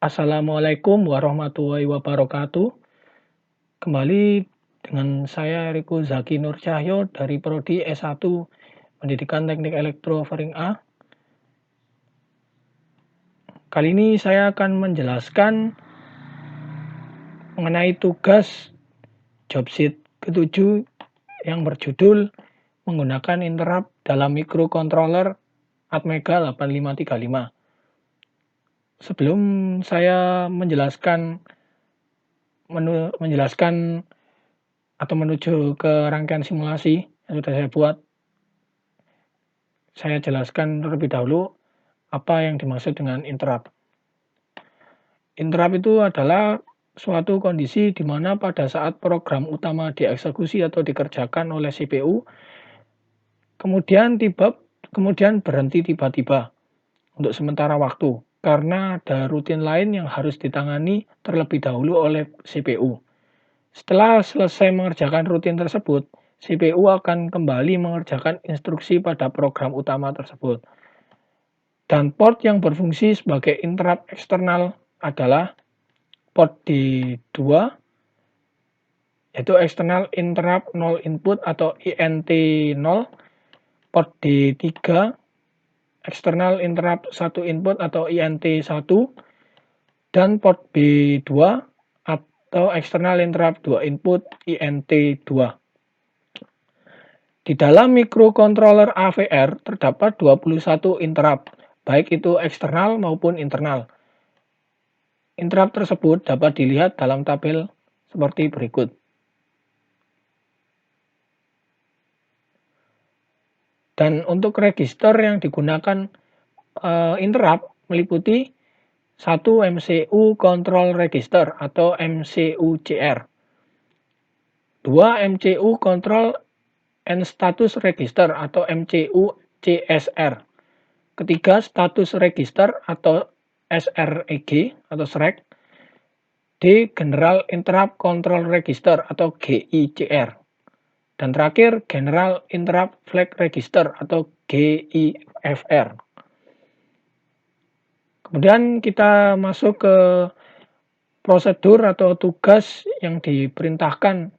Assalamualaikum warahmatullahi wabarakatuh. Kembali dengan saya Riko Zaki Nur Cahyo dari Prodi S1 Pendidikan Teknik Elektro Faring A. Kali ini saya akan menjelaskan mengenai tugas job sheet ke-7 yang berjudul menggunakan interrupt dalam microcontroller Atmega 8535. Sebelum saya menjelaskan atau menuju ke rangkaian simulasi yang sudah saya buat, saya jelaskan terlebih dahulu apa yang dimaksud dengan interrupt. Interrupt itu adalah suatu kondisi di mana pada saat program utama dieksekusi atau dikerjakan oleh CPU, kemudian berhenti tiba-tiba untuk sementara waktu karena ada rutin lain yang harus ditangani terlebih dahulu oleh CPU. Setelah selesai mengerjakan rutin tersebut, CPU akan kembali mengerjakan instruksi pada program utama tersebut. Dan port yang berfungsi sebagai interrupt eksternal adalah port D2, yaitu external interrupt 0 input atau INT0, port D3, external interrupt 1 input atau INT1, dan port B2 atau external interrupt 2 input INT2. Di dalam microcontroller AVR terdapat 21 interrupt, baik itu eksternal maupun internal. Interrupt tersebut dapat dilihat dalam tabel seperti berikut. Dan untuk register yang digunakan interrupt meliputi 1 MCU Control Register atau MCU-CR, 2 MCU Control and Status Register atau MCU-CSR, ketiga Status Register atau SREG atau SREG, D General Interrupt Control Register atau GICR, dan terakhir General Interrupt Flag Register atau GIFR. Kemudian kita masuk ke prosedur atau tugas yang diperintahkan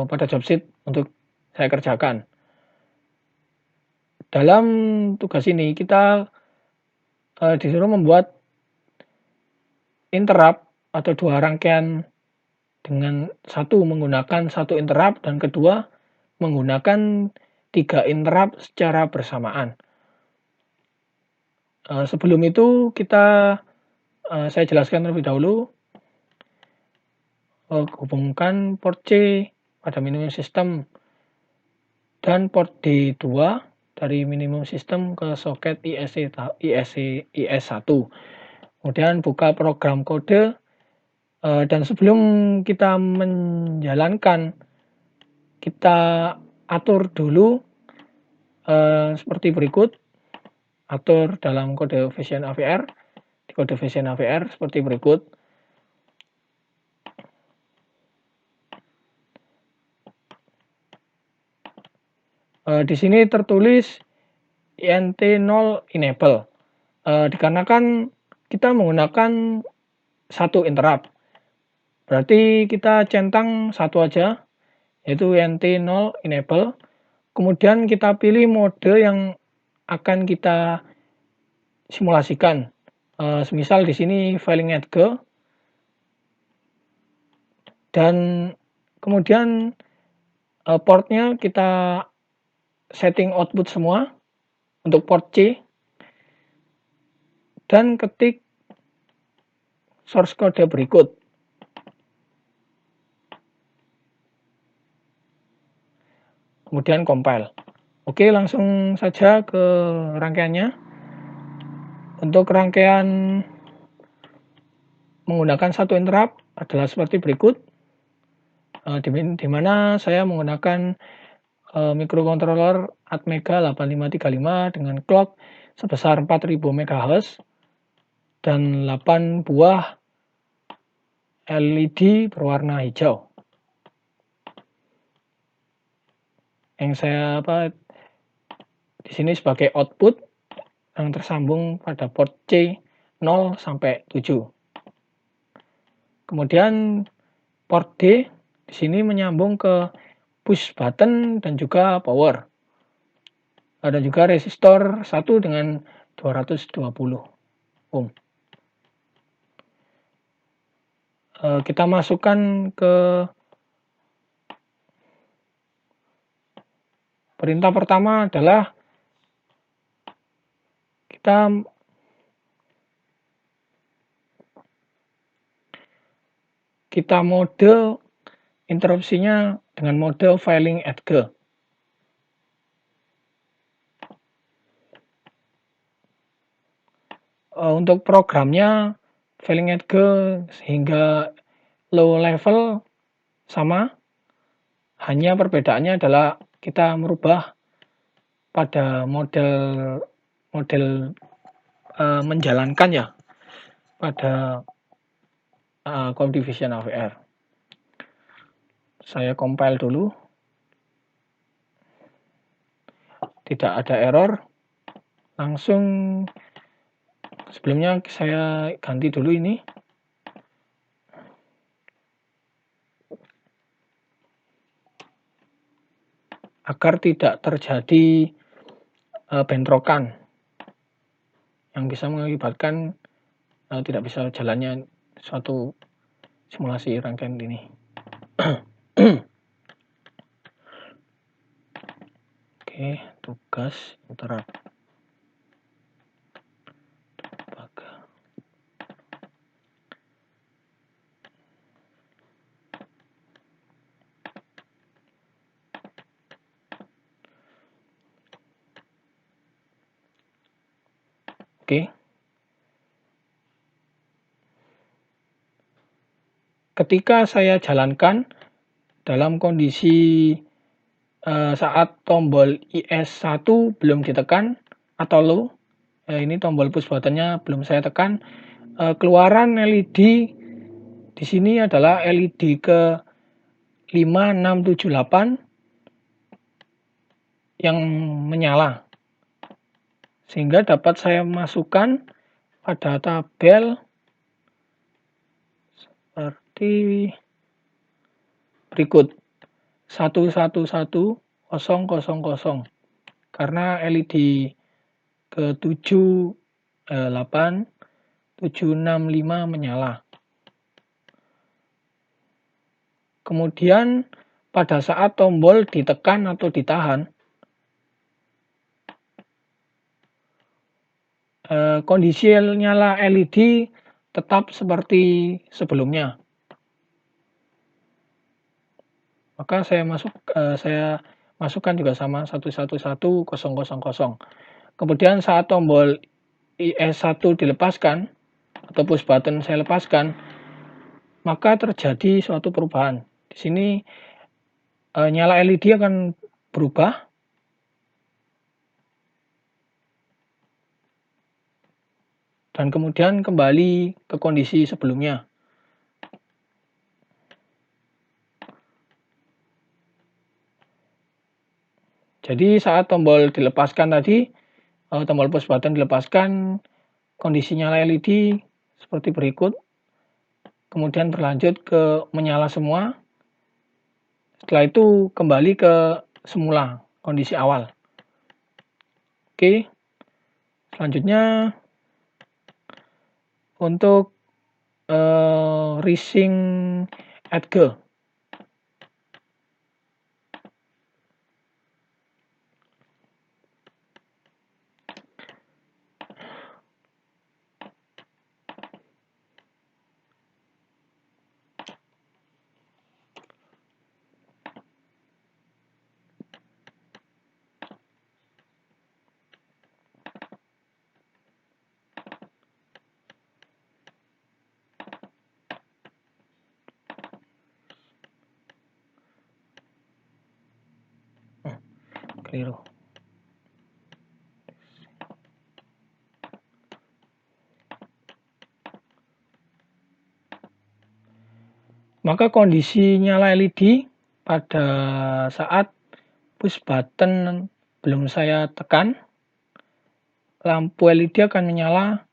pada job sheet untuk saya kerjakan. Dalam tugas ini kita disuruh membuat interrupt atau 2 rangkaian dengan satu menggunakan 1 interrupt dan kedua menggunakan 3 interrupt secara bersamaan. Sebelum itu saya jelaskan terlebih dahulu hubungkan port C pada minimum system dan port D2 dari minimum system ke soket IS1. Kemudian buka program kode dan sebelum kita menjalankan, kita atur dulu seperti berikut. Atur dalam kode Vision AVR. Di kode Vision AVR seperti berikut. Di sini tertulis INT0 enable. Dikarenakan kita menggunakan 1 interrupt, berarti kita centang 1 aja, yaitu INT0 enable. Kemudian kita pilih mode yang akan kita simulasikan. Semisal di sini filing at go, dan kemudian portnya kita setting output semua untuk port C dan ketik source code berikut. Kemudian compile. Oke, langsung saja ke rangkaiannya. Untuk rangkaian menggunakan 1 interrupt adalah seperti berikut. Di mana saya menggunakan microcontroller Atmega 8535 dengan clock sebesar 4000 MHz dan 8 buah LED berwarna hijau. Yang saya di sini sebagai output yang tersambung pada port C 0 sampai 7. Kemudian port D di sini menyambung ke push button dan juga power. Ada juga resistor 1 dengan 220 ohm. Kita masukkan ke perintah pertama adalah kita mode interupsinya dengan mode failing at G. Untuk programnya failing at G hingga low level sama, hanya perbedaannya adalah kita merubah pada model menjalankan ya pada CodeDivision AVR. Saya compile dulu, tidak ada error. Langsung sebelumnya saya ganti dulu ini. Agar tidak terjadi bentrokan yang bisa mengakibatkan tidak bisa jalannya suatu simulasi rangkaian ini. Oke, tugas interrupt. Oke. Ketika saya jalankan dalam kondisi saat tombol IS1 belum ditekan atau low, ini tombol push buttonnya belum saya tekan, keluaran LED di sini adalah LED ke 5678 yang menyala, sehingga dapat saya masukkan pada tabel seperti berikut 111000 karena LED ke 78765 menyala. Kemudian pada saat tombol ditekan atau ditahan, kondisi nyala LED tetap seperti sebelumnya. Maka saya masukkan juga sama 111000. Kemudian saat tombol IS1 dilepaskan atau push button saya lepaskan, maka terjadi suatu perubahan. Di sini nyala LED akan berubah dan kemudian kembali ke kondisi sebelumnya. Jadi saat tombol dilepaskan tadi, tombol push button dilepaskan, kondisi nyala LED seperti berikut. Kemudian berlanjut ke menyala semua. Setelah itu kembali ke semula, kondisi awal. Oke. Selanjutnya untuk rising at G. Keliru. Maka kondisi nyala LED pada saat push button belum saya tekan, lampu LED akan menyala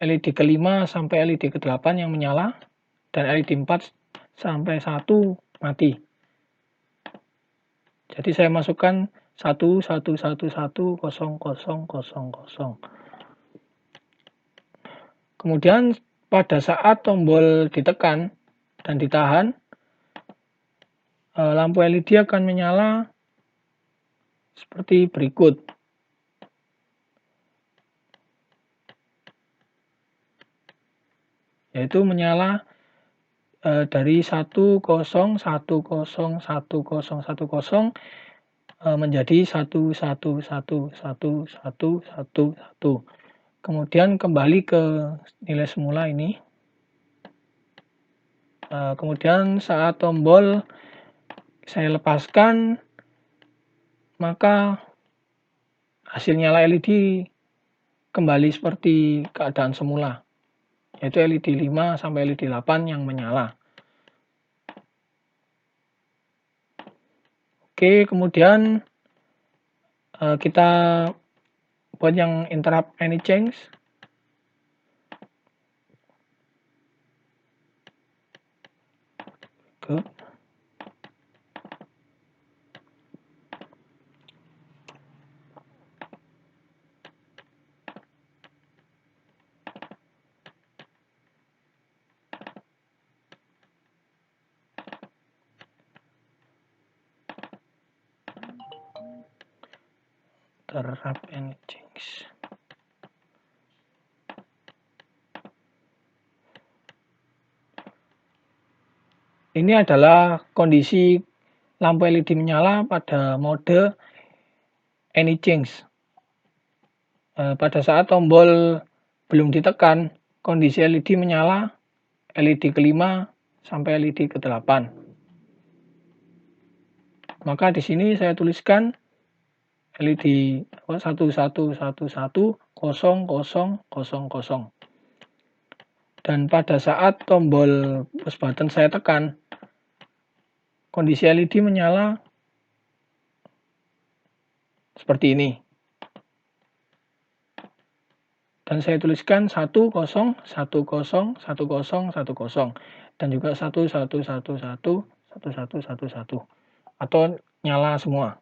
LED ke-5 sampai LED ke-8 yang menyala, dan LED 4 sampai 1 mati. Jadi saya masukkan 1111000. Kemudian pada saat tombol ditekan dan ditahan, lampu LED akan menyala seperti berikut. Yaitu menyala dari 10101010 menjadi 111111. Kemudian kembali ke nilai semula ini. Kemudian saat tombol saya lepaskan, maka hasil nyala LED kembali seperti keadaan semula, yaitu LED 5 sampai LED 8 yang menyala. Oke, kemudian kita buat yang interrupt any change. Good. Interrupt any change. Ini adalah kondisi lampu LED menyala pada mode any change. Pada saat tombol belum ditekan, kondisi LED menyala LED ke-5 sampai LED ke-8. Maka di sini saya tuliskan LED 11110000. Dan pada saat tombol push button saya tekan, kondisi LED menyala seperti ini. Dan saya tuliskan 10110010 dan juga 11111111 atau nyala semua.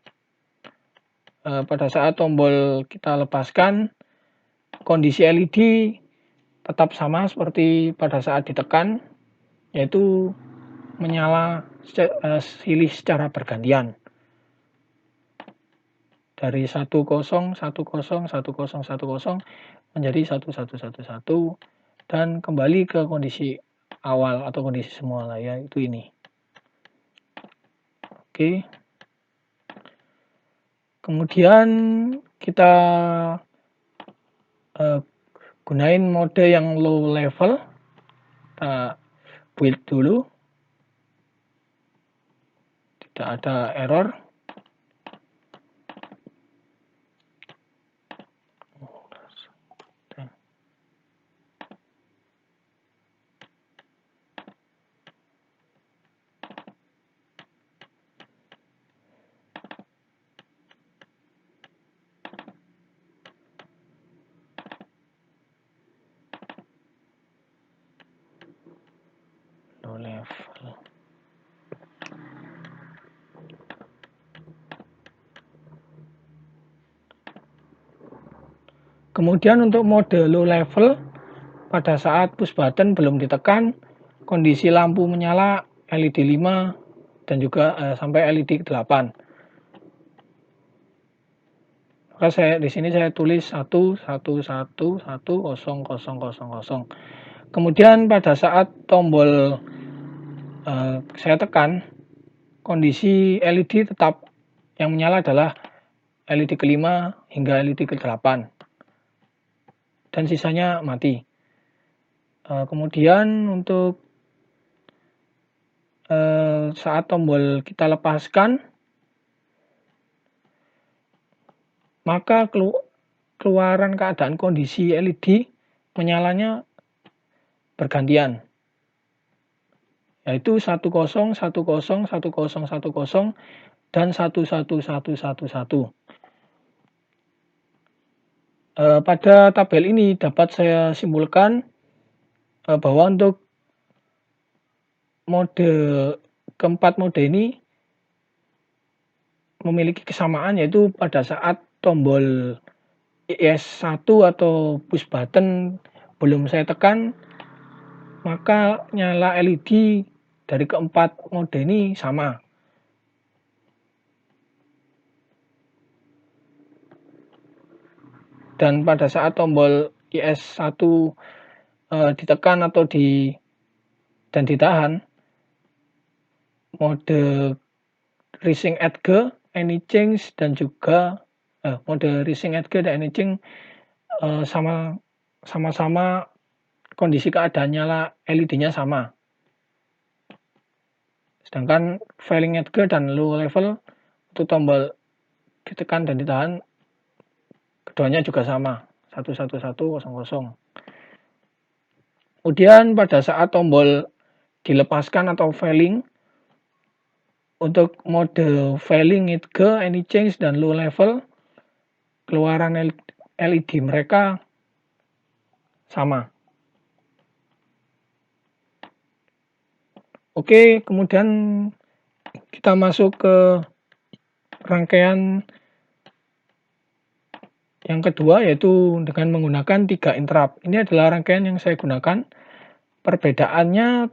Pada saat tombol kita lepaskan, kondisi LED tetap sama seperti pada saat ditekan, yaitu menyala silih secara bergantian dari 10110010 menjadi 1111 dan kembali ke kondisi awal atau kondisi semula, yaitu ini. Oke. Kemudian kita gunain mode yang low level. Kita build dulu. Tidak ada error. Low level. Kemudian untuk mode low level, pada saat push button belum ditekan, kondisi lampu menyala LED 5 dan juga sampai LED 8. Maka di sini saya tulis 11111000. Kemudian pada saat tombol saya tekan, kondisi LED tetap yang menyala adalah LED ke-5 hingga LED ke-8. Dan sisanya mati. Kemudian untuk saat tombol kita lepaskan, maka keluaran keadaan kondisi LED menyalanya bergantian, yaitu 10110110 dan 111111. Pada tabel ini dapat saya simpulkan bahwa untuk keempat mode ini memiliki kesamaan, yaitu pada saat tombol IS1 atau push button belum saya tekan, maka nyala LED dari keempat mode ini sama. Dan pada saat tombol IS1 ditekan atau dan ditahan, mode Rising Edge, Any Change dan juga mode Rising Edge dan Any Change sama-sama kondisi keadaan nyala LED-nya sama. Sedangkan Failing Edge dan Low Level untuk tombol ditekan dan ditahan, keduanya juga sama, 11100. Kemudian pada saat tombol dilepaskan atau failing, untuk mode failing edge, any change dan low level, keluaran LED mereka sama. Oke, kemudian kita masuk ke rangkaian yang kedua, yaitu dengan menggunakan 3 interrupt. Ini adalah rangkaian yang saya gunakan. Perbedaannya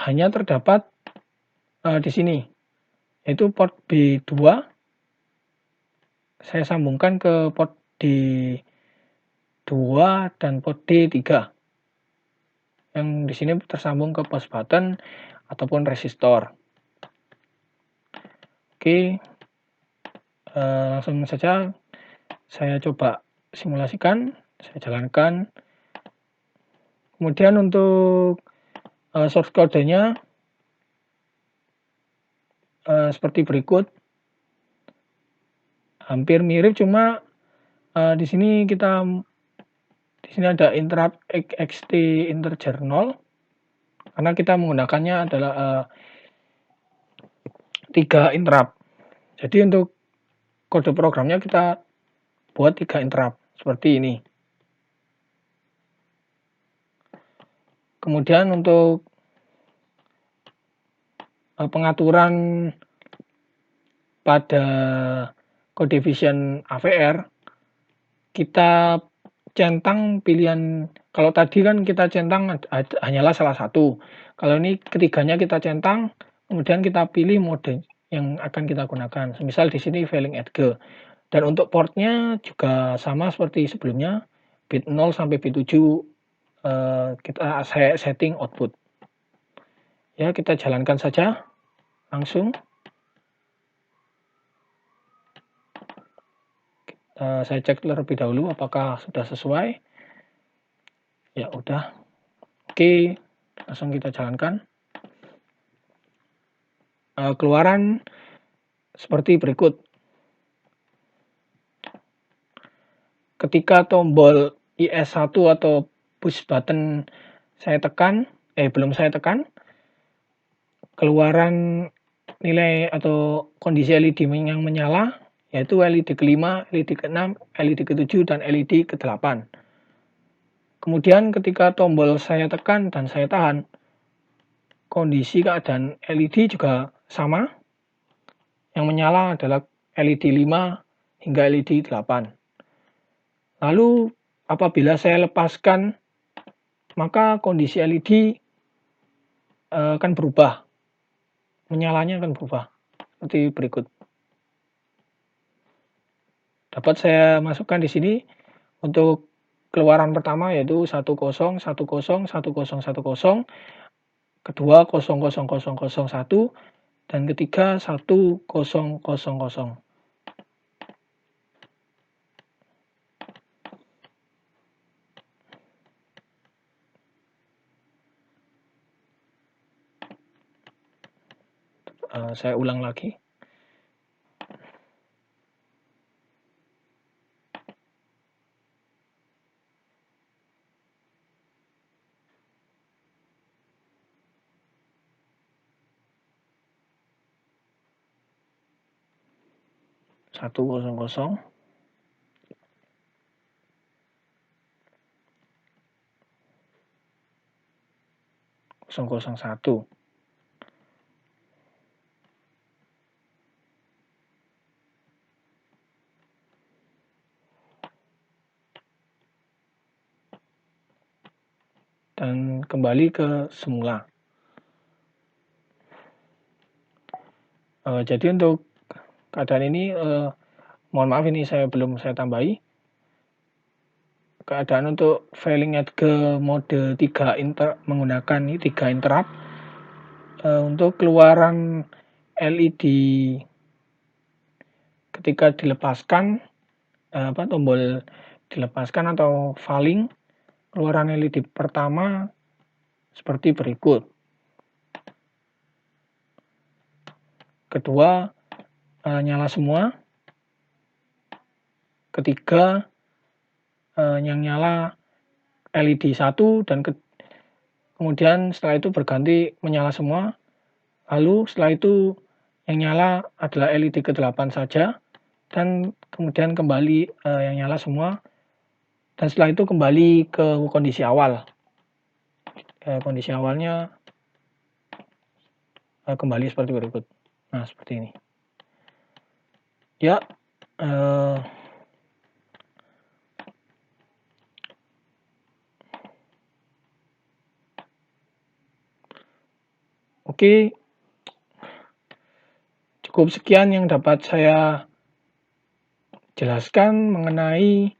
hanya terdapat di sini, yaitu port B2 saya sambungkan ke port D2 dan port D3 yang di sini tersambung ke push button ataupun resistor. Oke, langsung saja saya coba simulasikan, saya jalankan. Kemudian untuk source code-nya seperti berikut. Hampir mirip, cuma di sini ada interrupt xt integer 0 karena kita menggunakannya adalah 3 interrupt. Jadi untuk kode programnya kita buat 3 interrupt seperti ini. Kemudian untuk pengaturan pada code vision AVR, kita centang pilihan. Kalau tadi kan kita centang hanyalah salah satu. Kalau ini ketiganya kita centang, kemudian kita pilih mode yang akan kita gunakan. Misal di sini failing edge. Dan untuk portnya juga sama seperti sebelumnya, bit 0 sampai bit 7 saya setting output. Ya, kita jalankan saja langsung. Saya cek terlebih dahulu apakah sudah sesuai. Ya udah. Oke, langsung kita jalankan. Keluaran seperti berikut. Ketika tombol IS1 atau push button belum saya tekan, keluaran nilai atau kondisi LED yang menyala, yaitu LED ke-5, LED ke-6, LED ke-7, dan LED ke-8. Kemudian ketika tombol saya tekan dan saya tahan, kondisi keadaan LED juga sama. Yang menyala adalah LED 5 hingga LED 8. Lalu apabila saya lepaskan, maka kondisi LED akan berubah. Menyalanya akan berubah seperti berikut. Dapat saya masukkan di sini untuk keluaran pertama, yaitu 10 10 10 10 10, kedua 00001, dan ketiga 1000. Saya ulang lagi. Satu 000. 001. Dan kembali ke semula. Jadi untuk keadaan ini, mohon maaf ini belum saya tambahi. Keadaan untuk failing edge mode 3 menggunakan 3 interrupt, untuk keluaran LED ketika dilepaskan, tombol dilepaskan atau falling, keluaran LED pertama seperti berikut. Kedua, nyala semua. Ketiga, yang nyala LED 1 dan kemudian setelah itu berganti menyala semua. Lalu setelah itu yang nyala adalah LED ke-8 saja dan kemudian kembali yang nyala semua. Dan setelah itu kembali ke kondisi awal. Kondisi awalnya kembali seperti berikut. Nah, seperti ini. Ya, oke. Cukup sekian yang dapat saya jelaskan mengenai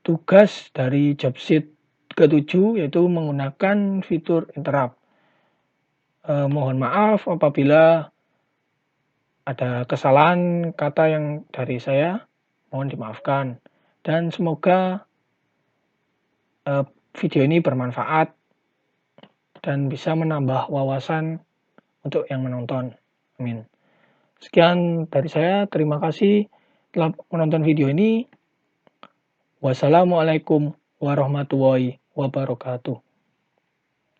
tugas dari job sheet ke-7, yaitu menggunakan fitur interrupt. Mohon maaf apabila ada kesalahan kata yang dari saya, mohon dimaafkan. Dan semoga video ini bermanfaat dan bisa menambah wawasan untuk yang menonton. Amin. Sekian dari saya, terima kasih telah menonton video ini. Wassalamualaikum warahmatullahi wabarakatuh.